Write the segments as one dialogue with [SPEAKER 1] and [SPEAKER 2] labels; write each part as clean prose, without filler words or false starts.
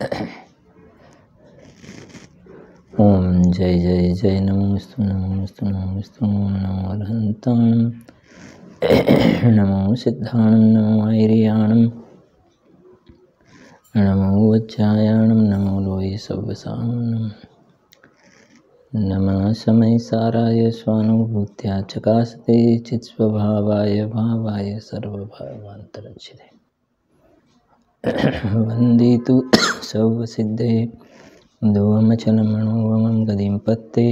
[SPEAKER 1] ओम जय जय जय नमोस्तु नमोस्तु नमोस्तु नमो अरहन्ताणं नमो सिद्धाणं नमो ऐर्याणं नमो वज्रायाणं नमो लोये सव्वसानं नमः समय साराय स्वानुभूत्या चकासते चित्स्वभावाय भावाय सर्वभावान्तरच्छिदे वन्दे तु सर्वसिद्धे दोमचलमणोवमं गतिं पत्ते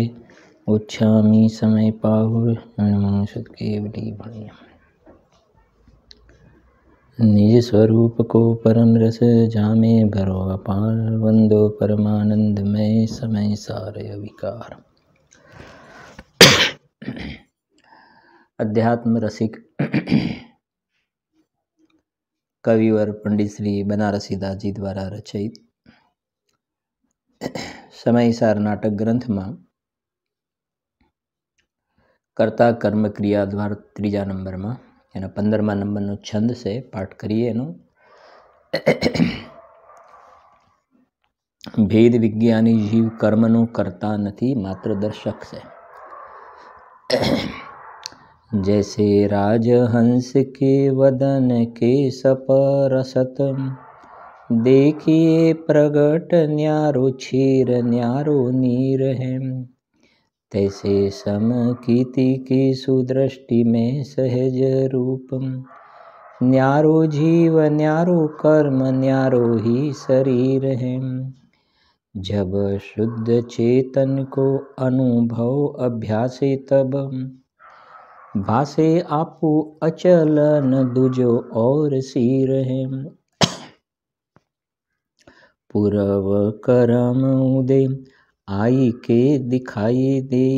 [SPEAKER 1] उच्छामि समय पाहुर्नमो सत्केवली भण्यम् निज स्वरूप को परम रस जामे भरो अपार वंदो परमानंदमय समय सारय विकार। अध्यात्म रसिक कविवर पंडित श्री बनारसी दास जी द्वारा रचित समयसार नाटक ग्रंथ में कर्ता कर्म क्रिया द्वार त्रीजा नंबर में एना 15मा नंबरનો छंद से पाठ करिए। एनो भेद विज्ञानी जीव कर्मनो करता नहीं मात्र दर्शक से। जैसे राजहंस के वदन के सपरसत देखिए प्रगट न्यारो क्षीर न्यारो नीर है, तैसे समकीति की सुदृष्टि में सहज रूपम न्यारो जीव न्यारो कर्म न्यारो ही शरीर है। जब शुद्ध चेतन को अनुभव अभ्यासे तब भासे आपू अचल न दूजो और सिर है। पूर्व कर्म उदय आई के दिखाई दे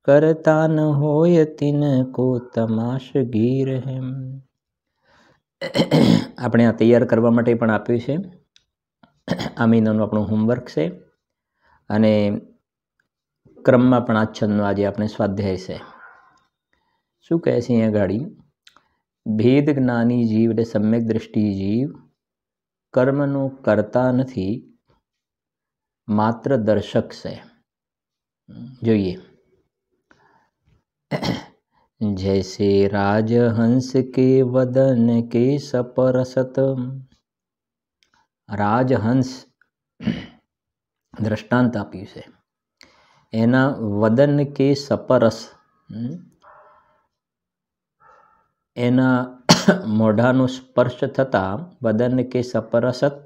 [SPEAKER 1] करता न होय तिन को तमाशगीर है। આપણે આ તૈયાર કરવા માટે પણ આપ્યું છે। આ મહિનાનું આપણું હોમવર્ક છે અને ક્રમમાં પણ આ છંદનો આજે આપણે સ્વાધ્યાય છે। શું કહે છે અહીંયા ગાડી? ભેદ જ્ઞાની જીવ એટલે સમ્યક દ્રષ્ટિ જીવ કર્મનો કરતા નથી मात्र दर्शक से। જોઈએ जैसे राजहंस के वदन के सपरसत राजहंस दृष्टांत આપ્યું છે। એના વદન કે સપરસ એના મોઢાનો સ્પર્શ થતા વદન કે સપરસત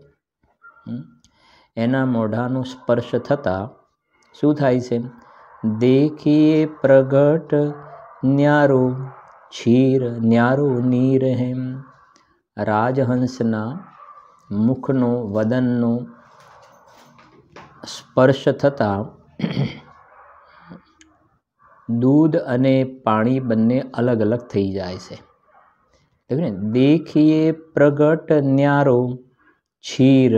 [SPEAKER 1] એના મોઢાનો સ્પર્શ થતા શું થાય છે? દેખીએ પ્રગટ ન્યારો क्षीर न्यारो नीर हेम। રાજહંસના મુખનો વદનનો સ્પર્શ થતા દૂધ અને પાણી બંને અલગ અલગ થઈ જાય છે। દેખીએ પ્રગટ ન્યારો क्षीर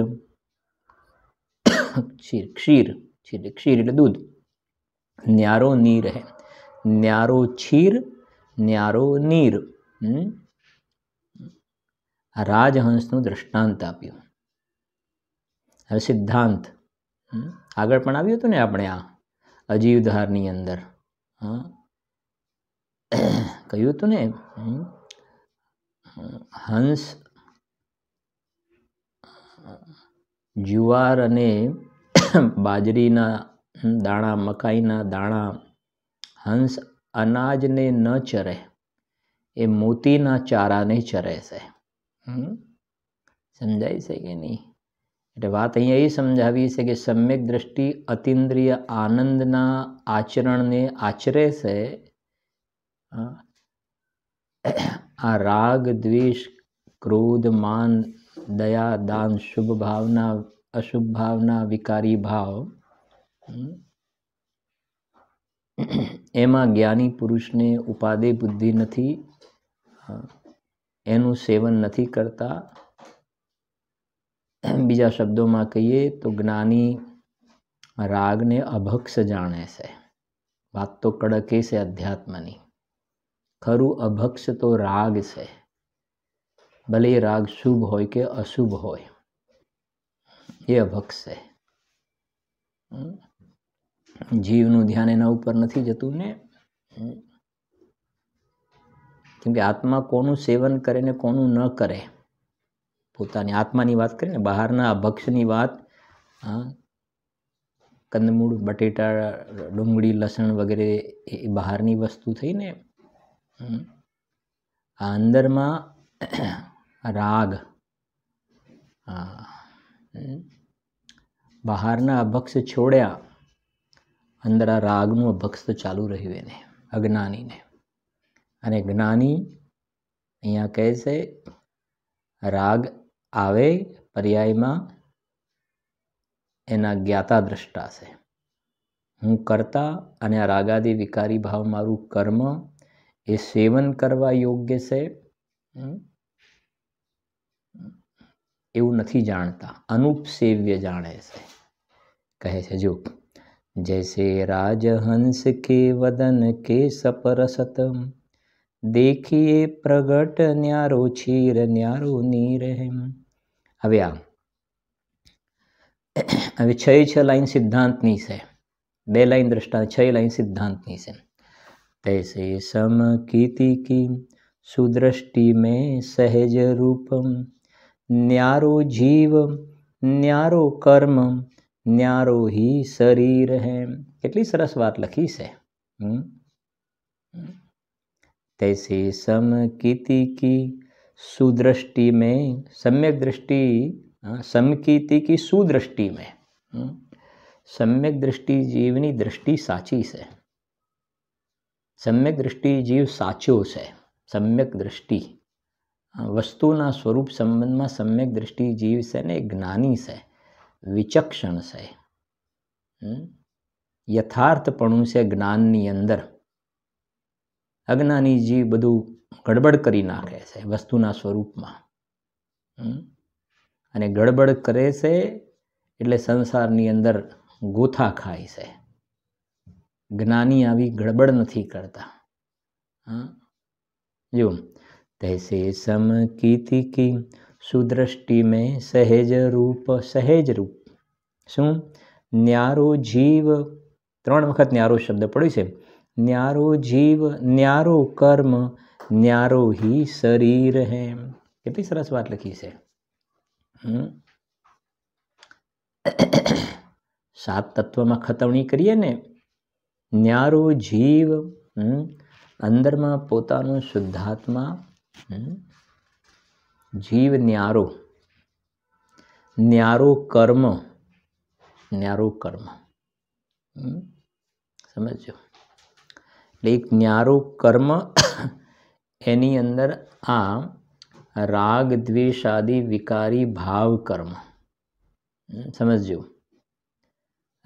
[SPEAKER 1] क्षीर क्षीर क्षीर क्षीर એટલે दूध। न्यारो नीर है न्यारो क्षीर न्यारो नीर। રાજહંસનું દૃષ્ટાંત આપ્યું। હવે સિદ્ધાંત આગળ પણ આવ્યું હતું ને આપણે આ અજીવધારની અંદર કહ્યું હતું ને હંસ જુવાર અને બાજરીના દાણા મકાઈના દાણા હંસ અનાજને ન ચરે એ મોતીના ચારાને ચરે છે। સમજાય છે કે નહીં? એટલે વાત અહીંયા એ સમજાવી છે કે સમ્યક દ્રષ્ટિ અતિન્દ્રિય આનંદના આચરણને આચરે છે। આ રાગ દ્વેષ ક્રોધ માન દયા દાન શુભ ભાવના અશુભ ભાવના વિકારી ભાવ એમાં જ્ઞાની પુરુષને ઉપાદેય બુદ્ધિ નથી, એનું સેવન નથી કરતા। બીજા શબ્દોમાં કહીએ તો જ્ઞાની રાગને અભક્ષ જાણે છે। વાત તો કડકે છે અધ્યાત્મની। ખરું અભક્ષ તો રાગ છે, ભલે રાગ શુભ હોય કે અશુભ હોય। એ અભક્ષ છે. જીવનું ધ્યાન એના ઉપર નથી જતું ને, કેમ કે આત્મા કોનું સેવન કરે ને કોનું ન કરે, પોતાની આત્માની વાત કરીએ ને, બહારના અભક્ષની વાત, કંદમૂળ, બટેટા, ડુંગળી, લસણ વગેરે એ બહારની વસ્તુ થઈ ને. આ અંદરમાં રાગ, બહારના અભક્ષ છોડ્યા, અંદર આ રાગનું અભક્ષ ચાલુ રહ્યું એને, અજ્ઞાનીને. અને જ્ઞાની અહીંયા કહે છે રાગ આવે પર્યાયમાં એના જ્ઞાતા દ્રષ્ટા છે. હું કરતા અને આ રાગાદી વિકારી ભાવ મારું કર્મ એ સેવન કરવા યોગ્ય છે એવું નથી જાણતા, અનુપસેવ્ય જાણે છે. કહે છે જો જૈસે રાજહંસ કે વદન કે સપરસત દેખીએ પ્રગટ ન્યારો છીર ન્યારો નીર. હવે હવે 6 લાઈન સિદ્ધાંતની છે, 2 લાઈન દ્રષ્ટા, 6 લાઈન સિદ્ધાંતની છે. તૈસે સમ કીર્તિ કી સુદ્રષ્ટિ મેં સહેજ રૂપમ ન્યારો જીવ ન્યારો કર્મ ન્યારો હી શરીર હે. કેટલી સરસ વાત લખી છે. तैसे समकीर्ति की सुदृष्टि में, सम्यक दृष्टि, समकीर्ति की सुदृष्टि में, सम्यक दृष्टि जीवनी दृष्टि साची છે. सम्यक दृष्टि जीव સાચો છે. सम्यक दृष्टि વસ્તુના સ્વરૂપ સંબંધમાં सम्यक दृष्टि જીવ છે ને જ્ઞાની છે, વિચક્ષણ છે, યથાર્થપણું છે જ્ઞાનની અંદર. અજ્ઞાની જીવ બધું ગડબડ કરી નાખે છે વસ્તુના સ્વરૂપમાં, અને ગડબડ કરે છે એટલે સંસારની અંદર ગોથા ખાય છે. જ્ઞાની આવી ગડબડ નથી કરતા. જો તૈસે સમ કીર્તિ કી સુદ્રષ્ટિ મેં સહેજ રૂપ, સહેજ રૂપ શું? ન્યારો જીવ, 3 વખત ન્યારો શબ્દ પડ્યો છે. ન્યારો જીવ ન્યારો કર્મ ન્યારો હી શરીર હે. કેટલી સરસ વાત લખી છે. 7 તત્વમાં ખતવણી કરીએ ને, ન્યારો જીવ, અંદરમાં પોતાનું શુદ્ધાત્મા, જીવ ન્યારો, ન્યારો કર્મ, ન્યારો કર્મ, સમજો. એટલે એક ન્યારો કર્મ, એની અંદર આ રાગ દ્વેષ આદિ વિકારી ભાવ કર્મ, સમજો.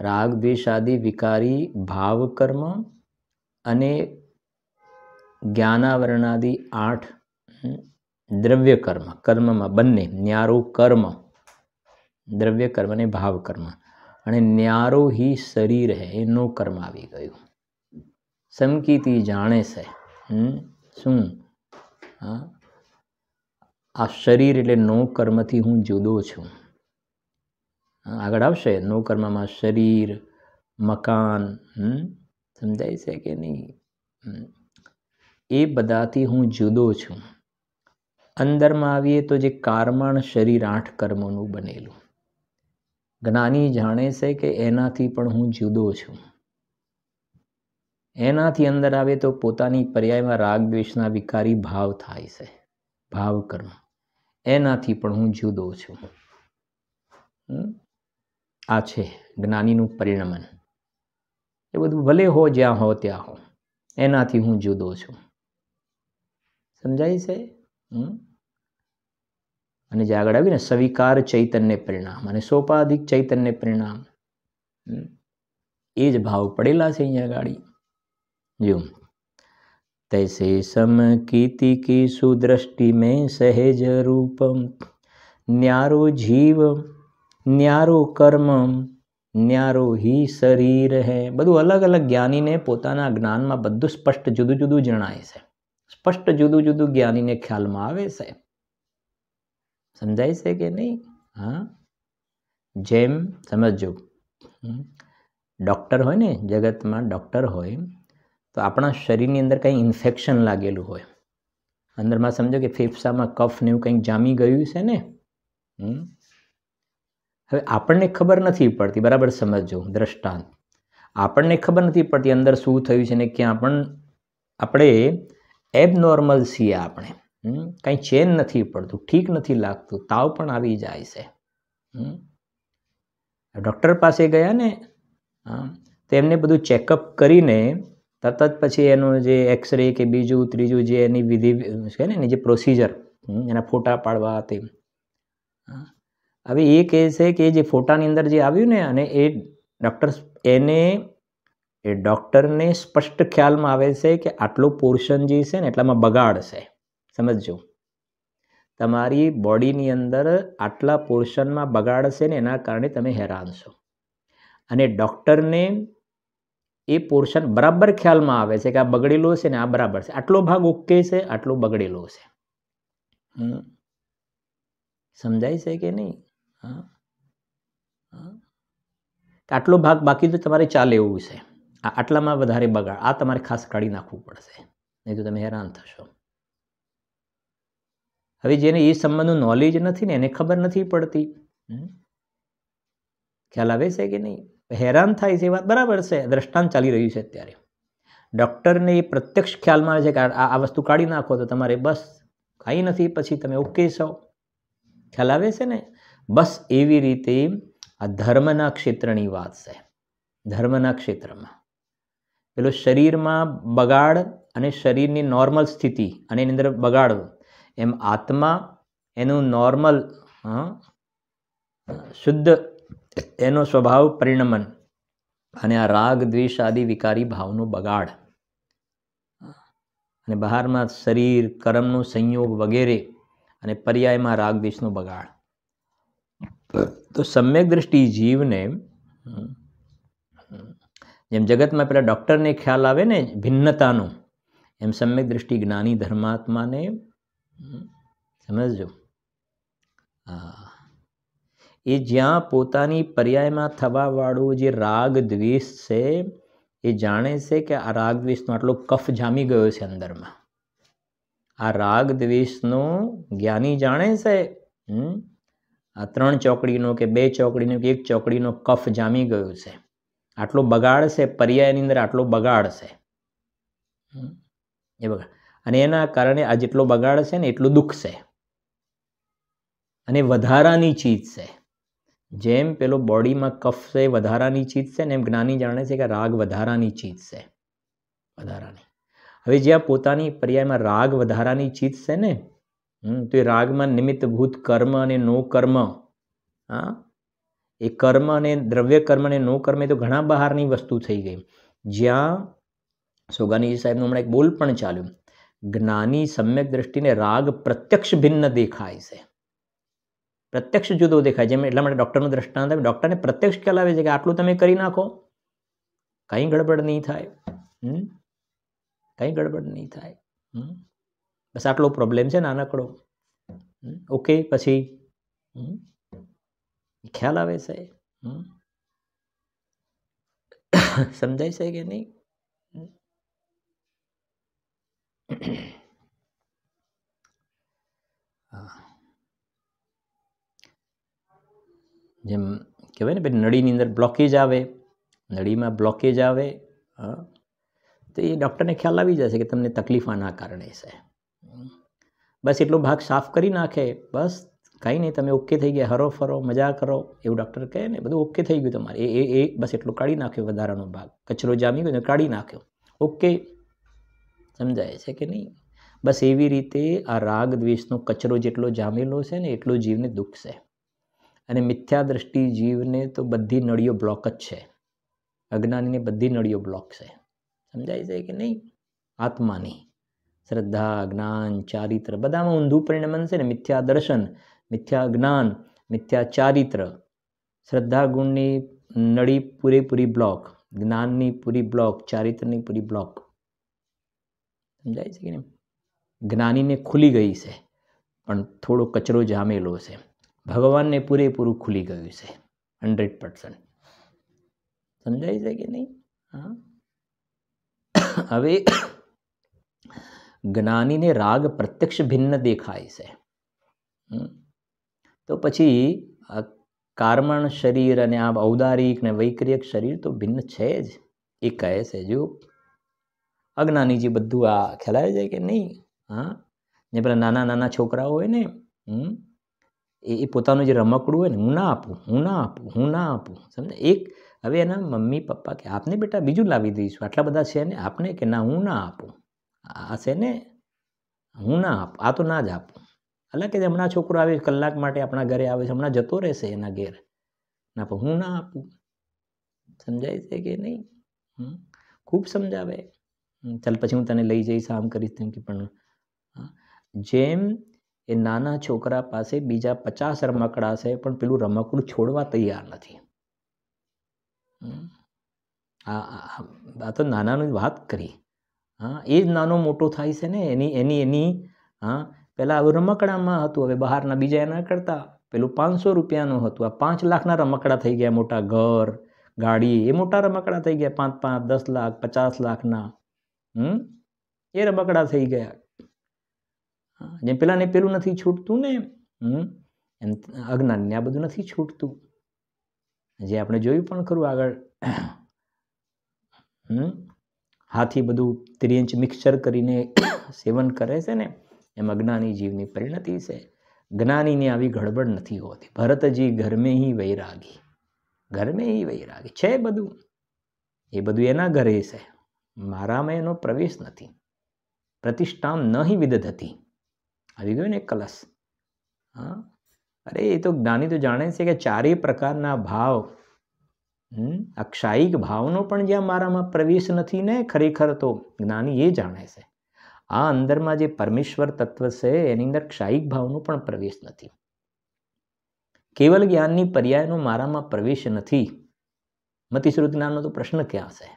[SPEAKER 1] રાગ દ્વેષ આદિ વિકારી ભાવ કર્મ અને જ્ઞાનાવરણાદિ 8 દ્રવ્ય કર્મ, કર્મમાં બંને ન્યારો કર્મ, દ્રવ્ય કર્મ અને ભાવ કર્મ. અને ન્યારો હી શરીર હે, એનો કર્મ આવી ગયું. સમકીર્તિ જાણે છે શું? આ શરીર એટલે નો કર્મથી હું જુદો છું. આગળ આવશે નો કર્મમાં શરીર, મકાન, સમજાય છે કે નહીં? એ બધાથી હું જુદો છું. અંદરમાં આવીએ તો જે કારમાણ શરીર 8 કર્મોનું બનેલું, જ્ઞાની જાણે છે કે એનાથી પણ હું જુદો છું. એનાથી અંદર આવે તો પોતાની પર્યાયમાં રાગ દ્વેષના વિકારી ભાવ થાય છે, ભાવ કર્મ. એનાથી પણ હું જુદો છું. આ છે જ્ઞાનીનું પરિણમન. એ બધું ભલે હો જ્યાં હો ત્યાં હો, એનાથી હું જુદો છું. સમજાય છે? અને જે આગળ આવ્યું ને સવિકાર ચૈતન્ય પરિણામ અને સોપાધિક ચૈતન્ય પરિણામ, એ જ ભાવ પડેલા છે અહીંયા ગાડી. જો તૈસે સમ કીર્તિ કી સુદ્રષ્ટિ મેં સહેજ રૂપમ ન્યારો જીવ ન્યારો કર્મ ન્યારો હી શરીર હે. બધું અલગ અલગ જ્ઞાનીને પોતાના જ્ઞાનમાં બધું સ્પષ્ટ જુદું જુદું જણાય છે. સ્પષ્ટ જુદું જુદું જ્ઞાનીને ખ્યાલમાં આવે છે. સમજાય છે કે નહીં? જેમ સમજો, ડૉક્ટર હોય ને, જગતમાં ડૉક્ટર હોય તો આપણા શરીરની અંદર કંઈ ઇન્ફેક્શન લાગેલું હોય, અંદરમાં સમજો કે ફેફસામાં કફ ને એવું કંઈક જામી ગયું છે ને, હવે આપણને ખબર નથી પડતી, બરાબર સમજો. દ્રષ્ટાંત, આપણને ખબર નથી પડતી અંદર શું થયું છે ને ક્યાં, પણ આપણે એબનોર્મલ છીએ, આપણે કંઈ ચેન નથી પડતું, ઠીક નથી લાગતું, તાવ પણ આવી જાય છે. ડૉક્ટર પાસે ગયા ને, તો એમને બધું ચેકઅપ કરીને તરત જ પછી એનું જે એક્સરે કે બીજું ત્રીજું જે એની વિધિ છે ને, એની જે પ્રોસિજર, એના ફોટા પાડવા તે, હવે એ કહે છે કે જે ફોટાની અંદર જે આવ્યું ને, અને એ ડૉક્ટરને સ્પષ્ટ ખ્યાલમાં આવે છે કે આટલો પોર્શન જે છે ને એટલામાં બગાડ છે. સમજો, તમારી બોડીની અંદર આટલા પોર્શનમાં બગાડ છે ને એના કારણે તમે હેરાન છો, અને ડૉક્ટરને એ પોર્શન બરાબર ખ્યાલમાં આવે છે કે આ બગડેલો છે ને આ બરાબર છે, આટલો ભાગ ઓકે છે, આટલો બગડેલો છે. સમજાય છે કે નહીં? આટલો ભાગ બાકી તો તમારે ચાલે એવું છે, આટલામાં વધારે બગાડ, આ તમારે ખાસ કાઢી નાખવું પડશે, નહીં તો તમે હેરાન થશો. હવે જેને એ સંબંધનું નોલેજ નથી ને એને ખબર નથી પડતી. ખ્યાલ આવે છે કે નહીં? હેરાન થાય છે, એ વાત બરાબર છે. દ્રષ્ટાંત ચાલી રહ્યું છે અત્યારે. ડૉક્ટરને એ પ્રત્યક્ષ ખ્યાલમાં આવે છે કે આ વસ્તુ કાઢી નાખો તો તમારે બસ કાંઈ નથી, પછી તમે ઓકે છો. ખ્યાલ આવે છે ને? બસ એવી રીતે આ ધર્મના ક્ષેત્રની વાત છે. ધર્મના ક્ષેત્રમાં પેલો શરીરમાં બગાડ અને શરીરની નોર્મલ સ્થિતિ અને એની અંદર બગાડ, એમ આત્મા એનું નોર્મલ શુદ્ધ એનો સ્વભાવ પરિણમન, અને આ રાગ દ્વેષ આદિ વિકારી ભાવનો બગાડ, અને બહારમાં શરીર કર્મનો સંયોગ વગેરે, અને પર્યાયમાં રાગ દ્વેષનો બગાડ. તો સમ્યક દ્રષ્ટિ જીવને જેમ જગતમાં પેલા ડૉક્ટરને ખ્યાલ આવે ને ભિન્નતાનો, એમ સમ્યક દ્રષ્ટિ જ્ઞાની ધર્માત્માને સમજો. એ જ્યાં પોતાની પર્યાયમાં થવાવાળો જે રાગ દ્વેષ છે એ જાણે છે કે આ રાગ દ્વેષનો આટલો કફ જામી ગયો છે અંદરમાં. આ રાગ દ્વેષનો જ્ઞાની જાણે છે, આ 3 ચોકડીનો કે 2 ચોકડીનો કે 1 ચોકડીનો કફ જામી ગયો છે, આટલો બગાડ છે, પર્યાયની અંદર આટલો બગાડ છે, એ બગાડ, અને એના કારણે આ જેટલો બગાડ છે ને એટલું દુઃખ છે, અને વધારાની ચીજ છે. જેમ પેલો બોડીમાં કફ છે વધારાની ચીજ છે ને, એમ જ્ઞાની જાણે છે કે રાગ વધારાની ચીજ છે, વધારાની. હવે જ્યાં પોતાની પર્યાયમાં રાગ વધારાની ચીજ છે ને, તો એ રાગમાં નિમિત્તભૂત કર્મ અને નો કર્મ, એ કર્મ અને દ્રવ્ય કર્મ અને નો કર્મ એ તો ઘણા બહારની વસ્તુ થઈ ગઈ. જ્યાં સોગાનીજી સાહેબનું હમણાં એક બોલ પણ ચાલ્યું, જ્ઞાની સમ્યક દ્રષ્ટિને રાગ પ્રત્યક્ષ ભિન્ન દેખાય છે, પ્રત્યક્ષ જુદો દેખાય. જેમ એટલા માટે ડૉક્ટરનું દ્રષ્ટાંત આવે, ડૉક્ટરને પ્રત્યક્ષ ખ્યાલ આવે છે કે આટલું તમે કરી નાખો, કંઈ ગડબડ નહીં થાય, કંઈ ગડબડ નહીં થાય, બસ આટલો પ્રોબ્લેમ છે નાનકડો, ઓકે, પછી ખ્યાલ આવે છે. સમજાય છે કે નહીં? જેમ કહેવાય ને ભાઈ, નળીની અંદર બ્લોકેજ આવે, નળીમાં બ્લોકેજ આવે, તો એ ડૉક્ટરને ખ્યાલ આવી જશે કે તમને તકલીફ આના કારણે છે. બસ એટલો ભાગ સાફ કરી નાખે, બસ કાંઈ નહીં, તમે ઓકે થઈ ગયા, હરો ફરો, મજા કરો, એવું ડૉક્ટર કહે ને, બધું ઓકે થઈ ગયું તમારે. એ બસ એટલું કાઢી નાખ્યો, વધારાનો ભાગ કચરો જામી ગયો કાઢી નાખ્યો, ઓકે. સમજાય છે કે નહીં? બસ એવી રીતે આ રાગ દ્વેષનો કચરો જેટલો જામેલો છે ને એટલો જીવને દુઃખ છે. અને મિથ્યા દ્રષ્ટિ જીવને તો બધી નળીઓ બ્લોક જ છે, અજ્ઞાનીને બધી નળીઓ બ્લોક છે. સમજાય છે કે નહીં? આત્માની શ્રદ્ધા, જ્ઞાન, ચારિત્ર બધામાં ઊંધું પરિણમન છે ને. મિથ્યા દર્શન, મિથ્યા જ્ઞાન, મિથ્યા ચારિત્ર, શ્રદ્ધા ગુણની નળી પૂરેપૂરી બ્લોક, જ્ઞાનની પૂરી બ્લોક, ચારિત્રની પૂરી બ્લોક. સમજાય છે કે નહીં? જ્ઞાનીને ખુલી ગઈ છે પણ થોડો કચરો જામેલો છે, ભગવાનને પૂરેપૂરું ખુલી ગયું છે. 100%. સમજાય છે કે નહીં? હા, હવે જ્ઞાનીને રાગ પ્રત્યક્ષ ભિન્ન દેખાય છે. તો પછી આ કાર્મણ શરીર અને આ ઔદારિક ને વૈક્રિયક શરીર તો ભિન્ન છે જ. એ કહે છે જો અજ્ઞાનીજી બધું આ ખેલાય છે કે નહીં? હા, ને પેલા નાના નાના છોકરાઓ હોય ને, એ પોતાનું જે રમકડું હોય ને, હું ના આપું, હું ના આપું, હું ના આપું, સમજે? એક હવે એના મમ્મી પપ્પા કે આપને બેટા બીજું લાવી દઈશું, આટલા બધા છે ને, આપને કે ના હું ના આપું, આ છે ને હું ના આપું, આ તો ના જ આપું. એટલે કે હમણાં છોકરો આવે કલાક માટે આપણા ઘરે આવે છે, હમણાં જતો રહેશે એના ઘેર, ના પણ હું ના આપું. સમજાય છે કે નહીં? ખૂબ સમજાવે. ચાલ પછી હું તને લઈ જઈશ, આમ કરીશ તેમ. કે પણ જેમ એ નાના છોકરા પાસે બીજા 50 રમકડા છે પણ પેલું રમકડું છોડવા તૈયાર નથી. આ તો નાનાની વાત કરી. હા, એ જ નાનો મોટો થાય છે ને, એની હા, પેલા રમકડામાં હતું, હવે બહારના બીજા એના કરતા પેલું 500 રૂપિયાનું હતું, આ 5 લાખના રમકડા થઈ ગયા. મોટા ઘર, ગાડી, એ મોટા રમકડા થઈ ગયા. 5, 10 લાખ, 50 લાખના એ રમકડા થઈ ગયા. જેમ પેલાને પેલું નથી છૂટતું ને, એમ અજ્ઞાનને આ બધું નથી છૂટતું. જે આપણે જોયું પણ ખરું આગળ, હાથી બધું 3 ઇંચ મિક્સચર કરીને સેવન કરે છે ને, એમ અજ્ઞાની જીવની પરિણતિ છે. જ્ઞાનીની આવી ગડબડ નથી હોતી. ભરતજી ઘરમે હી વૈરાગી, ઘરમે હી વૈરાગી છે બધું, એ બધું એના ઘરે છે, મારામાં એનો પ્રવેશ નથી. પ્રતિષ્ઠામ નહીં વિદધતી, આવી ગયો ને કલશ. હા, અરે એ તો જ્ઞાની તો જાણે છે કે 4 પ્રકારના ભાવ, આ ક્ષાયિક ભાવનો પણ જ્યાં મારામાં પ્રવેશ નથી ને, ખરેખર તો જ્ઞાની એ જાણે છે. આ અંદરમાં જે પરમેશ્વર તત્વ છે એની અંદર ક્ષાયિક ભાવનો પણ પ્રવેશ નથી. કેવલ જ્ઞાનની પર્યાયનો મારામાં પ્રવેશ નથી. મતિશ્રુત જ્ઞાનનો તો પ્રશ્ન ક્યાં છે?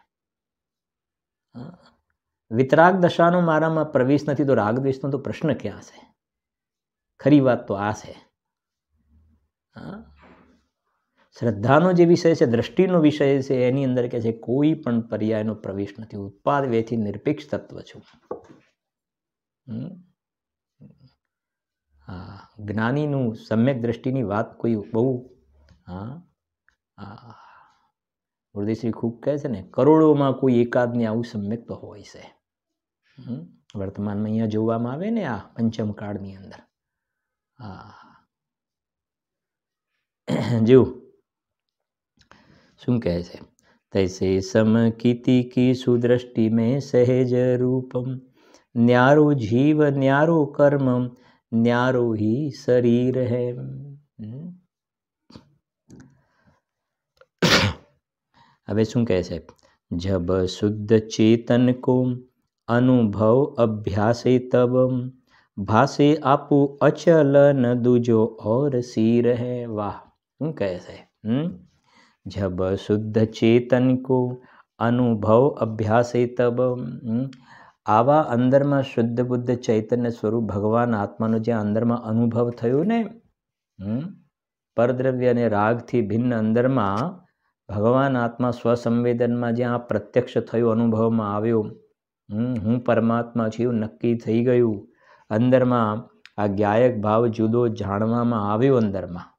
[SPEAKER 1] વિતરાગ દશાનો મારામાં પ્રવેશ નથી, તો રાગદ્વેષનો તો પ્રશ્ન ક્યાં છે? ખરી વાત તો આ છે. શ્રદ્ધાનો જે વિષય છે, દ્રષ્ટિનો વિષય છે, એની અંદર કે છે કોઈ પણ પર્યાયનો પ્રવેશ નથી. ઉત્પાદ વ્યયથી નિરપેક્ષ તત્વ છું. જ્ઞાનીનું સમ્યક દ્રષ્ટિની વાત કોઈ બહુ ગુરુદેવશ્રી ખૂબ કહે છે ને, કરોડોમાં કોઈ એકાદને આવું સમ્યક તો હોય છે. વર્તમાનમાં અહીંયા જોવામાં આવે ને આ પંચમ કાળની અંદર. જો શું કહે છે? તૈસે સમકીતિ કી સુદ્રષ્ટિ મેં સહેજ રૂપમ, ન્યારો જીવ ન્યારો કર્મ न्यारो ही शरीर है. હવે શું કહે છે? જબ શુદ્ધ ચેતન કો અનુભવ અભ્યાસે તબ, ભાસે આપુ અચલ ન દૂજો ઓર સી રહે. વાહ, શું કહે છે? જબ શુદ્ધ ચેતન કો અનુભવ અભ્યાસે તબ, આવા અંદરમાં શુદ્ધ બુદ્ધ ચૈતન્ય સ્વરૂપ ભગવાન આત્માનો જ્યાં અંદરમાં અનુભવ થયો ને, પરદ્રવ્ય અને રાગથી ભિન્ન અંદરમાં ભગવાન આત્મા સ્વસંવેદનમાં જ્યાં પ્રત્યક્ષ થયું, અનુભવમાં આવ્યો, હું પરમાત્મા છું નક્કી થઈ ગયું, અંદરમાં આ જ્ઞાયક ભાવ જુદો જાણવામાં આવ્યો અંદરમાં.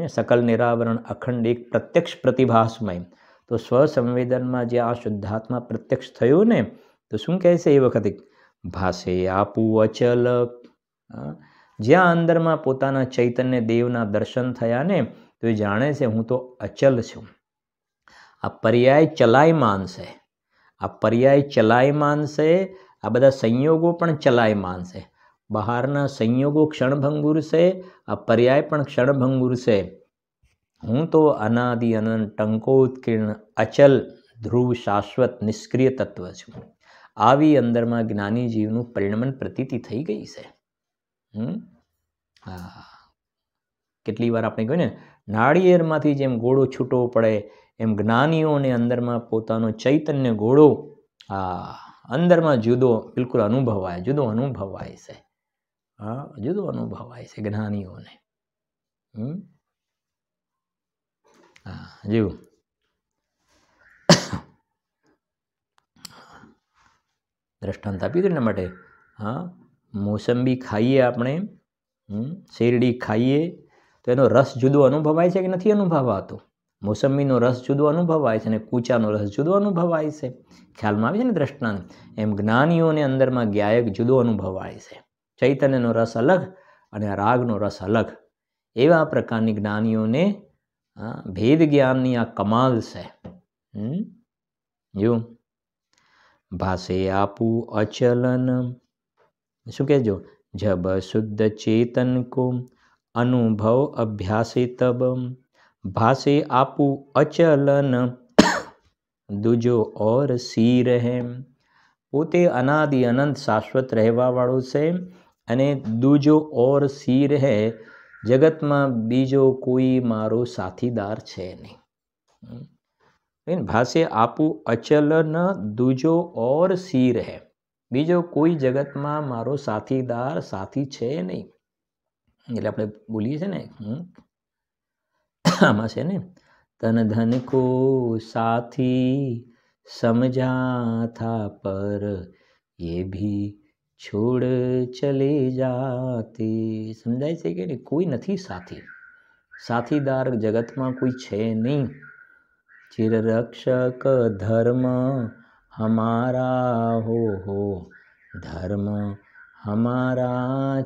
[SPEAKER 1] સકલ નિરાવરણ અખંડ એક પ્રત્યક્ષ પ્રતિભાસમય. તો સ્વસંવેદનમાં જે આ શુદ્ધાત્મા પ્રત્યક્ષ થયું ને, તો શું કહે છે એ વખતે? ભાસે આપું અચલ. જ્યાં અંદરમાં પોતાના ચૈતન્ય દેવના દર્શન થયા ને, તો એ જાણે છે હું તો અચલ છું. આ પર્યાય ચલાયમાન છે, આ પર્યાય ચલાયમાન છે. આ બધા સંયોગો પણ ચલાયમાન છે. બહારના સંયોગો ક્ષણભંગુર છે, આ પર્યાય પણ ક્ષણભંગુર છે. હું તો અનાદિ અનંત ટંકોત્કીર્ણ અચલ ધ્રુવ શાશ્વત નિષ્ક્રિય તત્વ છું. આવી અંદરમાં જ્ઞાની જીવનું પરિણમન પ્રતીતિ થઈ ગઈ છે. કેટલી વાર આપણે કહ્યું ને, નાળિયેરમાંથી જેમ ગોળો છૂટો પડે એમ જ્ઞાનીઓને અંદરમાં પોતાનો ચૈતન્ય ગોળો અંદરમાં જુદો બિલકુલ અનુભવાય, જુદો અનુભવાય છે. જુદો અનુભવાય છે જ્ઞાનીઓને. હા જેવું દ્રષ્ટાંત આપ્યું હતું એના માટે. હા, મોસંબી ખાઈએ આપણે, શેરડી ખાઈએ તો એનો રસ જુદો અનુભવાય છે કે નથી અનુભવાતો? મોસંબીનો રસ જુદો અનુભવાય છે અને કૂચાનો રસ જુદો અનુભવાય છે. ખ્યાલમાં આવે છે ને દ્રષ્ટાંત? એમ જ્ઞાનીઓને અંદરમાં ગાયક જુદો અનુભવાય છે. ચૈતન્યનો રસ અલગ અને રાગનો રસ અલગ. એવા પ્રકારની જ્ઞાનીઓને ભેદ જ્ઞાનની આ કમાલ છે. જો ભાષે આપું અચલન, શું કહેજો? જબ શુદ્ધ ચેતન કો અનુભવ અભ્યાસે તબ ભાષે આપું અચલન દૂજો ઓર સી રહે. પોતે અનાદિ અનંત શાશ્વત રહેવાવાળો છે અને દૂજો ઓર સી રહે, જગતમાં બીજો કોઈ મારો સાથીદાર છે નહીં. ભાષે આપું અચલન દૂજો ઓર સી રહે, બીજો કોઈ જગતમાં મારો સાથીદાર સાથી છે નહીં. એટલે આપણે બોલીએ છીએ ને આમાં છે ને, તન ધન કો સાથી સમજા થા પર ये भी છોડ ચલે જાતે. સમજાય છે કે નહીં? કોઈ નથી સાથી, સાથીદાર જગતમાં કોઈ છે નહીં. ચિર રક્ષક ધર્મ હમારા હો ધર્મ हमारा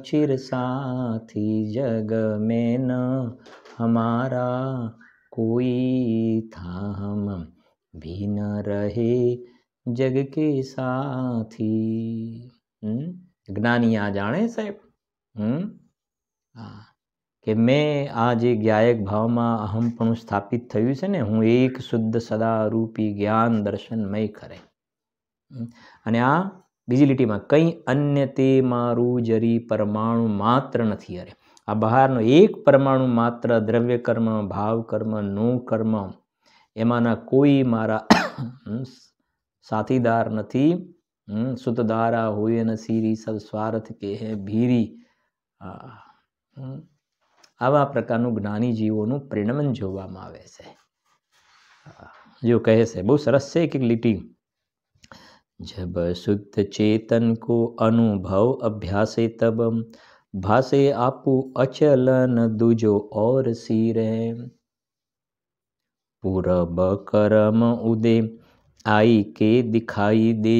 [SPEAKER 1] चिर साथी जग में न हमारा कोई था हम भी न રહે જગ કે સાથી. જ્ઞાની આ જાણે સાહેબ કે મેં આ જે જ્ઞાયક ભાવમાં અહમપણું સ્થાપિત થયું છે ને, હું એક શુદ્ધ સદા રૂપી જ્ઞાન દર્શનમય કરે. અને આ બીજી લીટીમાં કંઈ અન્ય તે મારું જરી પરમાણુ માત્ર નથી. અરે આ બહારનો એક પરમાણુ માત્ર દ્રવ્ય કર્મ, ભાવ કર્મ, નો કર્મ, એમાંના કોઈ મારા સાથીદાર નથી. સુતદારા હોય ન સીરી સબ સ્વાર્થ કે હે ભીરી. આવા પ્રકારનું જ્ઞાની જીવોનું પરિણમન જોવામાં આવે છે. જો કહે છે, બહુ સરસ છે એક લીટી. जब शुद्ध चेतन को अनुभव अभ्यासे तब भाषे आपू अचलन दूजो और सी रहे. पूरब करम उदे आई के दिखाई दे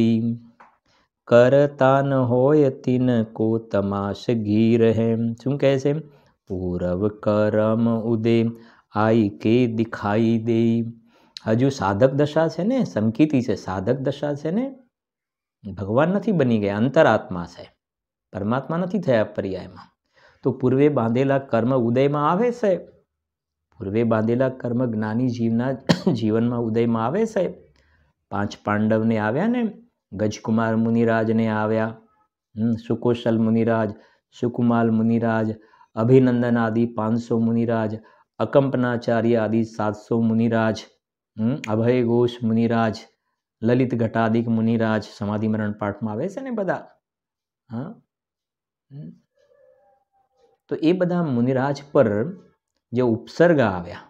[SPEAKER 1] करता न होय तिन को तमाशगी રહે. શું કહે છે? પૂરબ કરમ ઉદે આઈ કે દિખાઈ દે. હજુ સાધક દશા છે ને, સંકિતી છે, સાધક દશા છે ને, ભગવાન નથી બની ગયા, અંતરાત્મા છે, પરમાત્મા નથી થયા પર્યાયમાં. તો પૂર્વે બાંધેલા કર્મ ઉદયમાં આવે છે. પૂર્વે બાંધેલા કર્મ જ્ઞાની જીવના જીવનમાં ઉદયમાં આવે છે. 5 પાંડવને આવ્યા ને, ગજકુમાર મુનિરાજને આવ્યા, સુકોશલ મુનિરાજ, સુકુમાલ મુનિરાજ, અભિનંદન આદિ 500 મુનિરાજ, અકંપનાચાર્ય આદિ 700 મુનિરાજ, અભય ઘોષ મુનિરાજ, લલિત ઘટાદિક મુનિરાજ, સમાધિ મરણ પાઠમાં આવે છે ને બધા. તો એ બધા મુનિરાજ પર જે ઉપસર્ગ આવ્યા,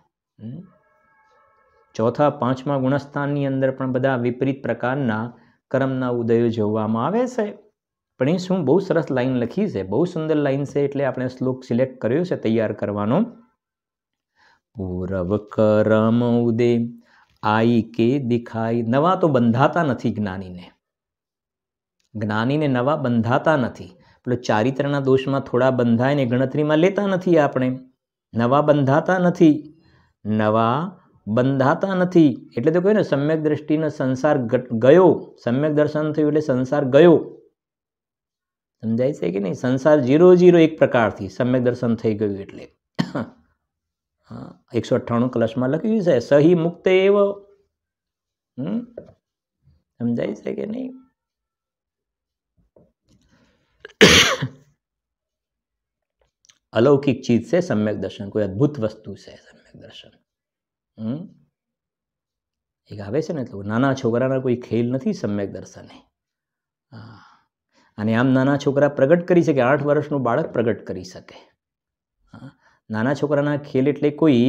[SPEAKER 1] ચોથા 5મા ગુણસ્થાનની અંદર પણ બધા વિપરીત પ્રકારના કર્મના ઉદયો જોવામાં આવે છે. પણ એ શું બહુ સરસ લાઈન લખી છે, બહુ સુંદર લાઈન છે, એટલે આપણે શ્લોક સિલેક્ટ કર્યો છે તૈયાર કરવાનો. પૂરવ કરમ ઉદે આઈ કે દિખાઈ. નવા તો બંધાતા નથી જ્ઞાનીને, જ્ઞાનીને નવા બંધાતા નથી. પેલો ચારિત્રના દોષમાં થોડા બંધાય ને ગણતરીમાં લેતા નથી આપણે. નવા બંધાતા નથી, નવા બંધાતા નથી. એટલે તો કહ્યું ને, સમ્યક દ્રષ્ટિનો સંસાર ગયો, સમ્યક દર્શન થયું એટલે સંસાર ગયો. સમજાય છે કે નહીં? સંસાર 0 એક પ્રકારથી સમ્યક દર્શન થઈ ગયું એટલે 198 કલશમાં લખ્યું છે, સહી મુક્ત એવ. સમજાય છે કે નહીં? અલૌકિક ચીજ છે સમ્યક દર્શન, કોઈ અદ્ભુત વસ્તુ છે સમ્યક દર્શન. એક આવે છે ને, તો નાના છોકરાના કોઈ ખેલ નથી સમ્યક દર્શન. અને આમ નાના છોકરા પ્રગટ કરી શકે, 8 વર્ષનું બાળક પ્રગટ કરી શકે. નાના છોકરાના ખેલ એટલે કોઈ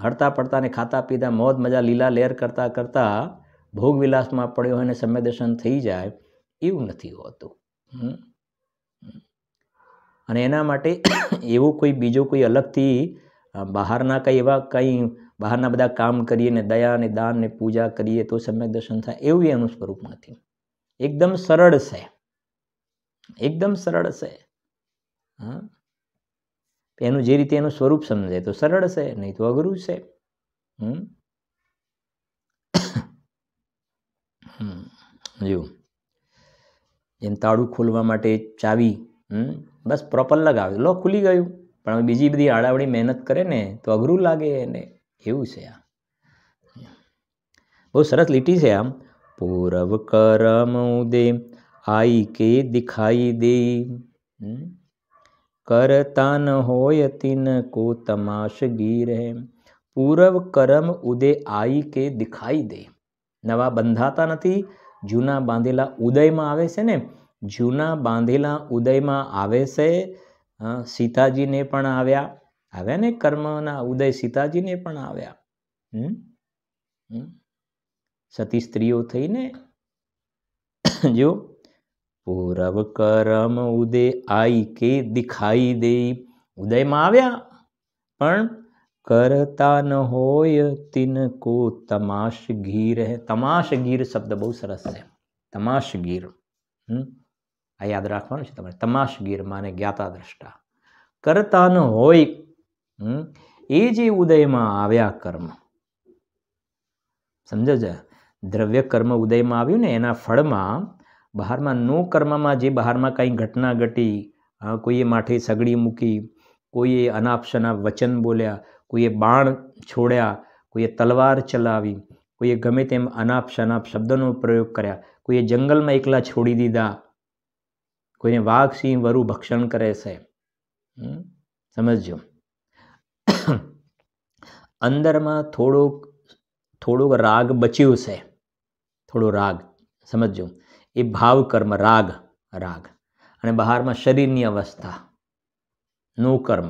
[SPEAKER 1] હડતા પડતા ને ખાતા પીતા મોજ મજા લીલા લહેર કરતાં કરતાં ભોગ વિલાસમાં પડ્યો હોય અને સમ્યક દર્શન થઈ જાય એવું નથી હોતું. અને એના માટે એવું કોઈ બીજો કોઈ અલગથી બહારના બહારના બધા કામ કરીએ ને દયા ને દાન ને પૂજા કરીએ તો સમ્યક દર્શન થાય એવું એનું સ્વરૂપ નથી. એકદમ સરળ છે, એકદમ સરળ છે. એનું જે રીતે એનું સ્વરૂપ સમજે તો સરળ છે, નહીં તો અઘરું છે. જો એમ તાળું ખોલવા માટે ચાવી બસ પ્રોપર લગાવે લો ખુલી ગયું, પણ બીજી બધી આડાવડી મહેનત કરે ને તો અઘરું લાગે એને, એવું છે. આ બહુ સરસ લીટી છે. આમ પૂરવ કરમ ઉદે આઈ કે દિખાઈ દે, કરતા ન હોય તિન કો તમાશગીર હે. પૂરવ કરમ ઉદય આઈ કે દિખાઈ દે. નવા બંધાતા નથી, જૂના બાંધેલા ઉદયમાં આવે છે ને, જૂના બાંધેલા ઉદયમાં આવે છે. સીતાજીને પણ આવ્યા ને કર્મના ઉદય, સીતાજીને પણ આવ્યા. સતી સ્ત્રીઓ થઈને જો પૂરવ કરમ ઉદય આઈ કે દિખાઈ દે, ઉદયમાં આવ્યા પણ કરતા ન હોય તિનકો તમાશગીર હે. તમાશગીર શબ્દ બહુ સરસ છે. તમાશગીર આ યાદ રાખવાનું છે તમારે. તમાશગીર માને જ્ઞાતા દ્રષ્ટા. કરતા ન હોય એ જે ઉદયમાં આવ્યા કર્મ, સમજો છે. દ્રવ્ય કર્મ ઉદયમાં આવ્યું ને એના ફળમાં બહારમાં નો કર્મમાં જે બહારમાં કંઈ ઘટના ઘટી, કોઈએ માથે સગડી મૂકી, કોઈએ અનાપ શનાપ વચન બોલ્યા, કોઈએ બાણ છોડ્યા, કોઈએ તલવાર ચલાવી, કોઈએ ગમે તેમ અનાપ શનાપ શબ્દનો પ્રયોગ કર્યા, કોઈએ જંગલમાં એકલા છોડી દીધા, કોઈને વાઘ સિંહ વરુ ભક્ષણ કરે છે. સમજજો અંદરમાં થોડોક રાગ બચ્યો છે, થોડો રાગ સમજજો. એ ભાવ કર્મ રાગ અને બહારમાં શરીરની અવસ્થા નો કર્મ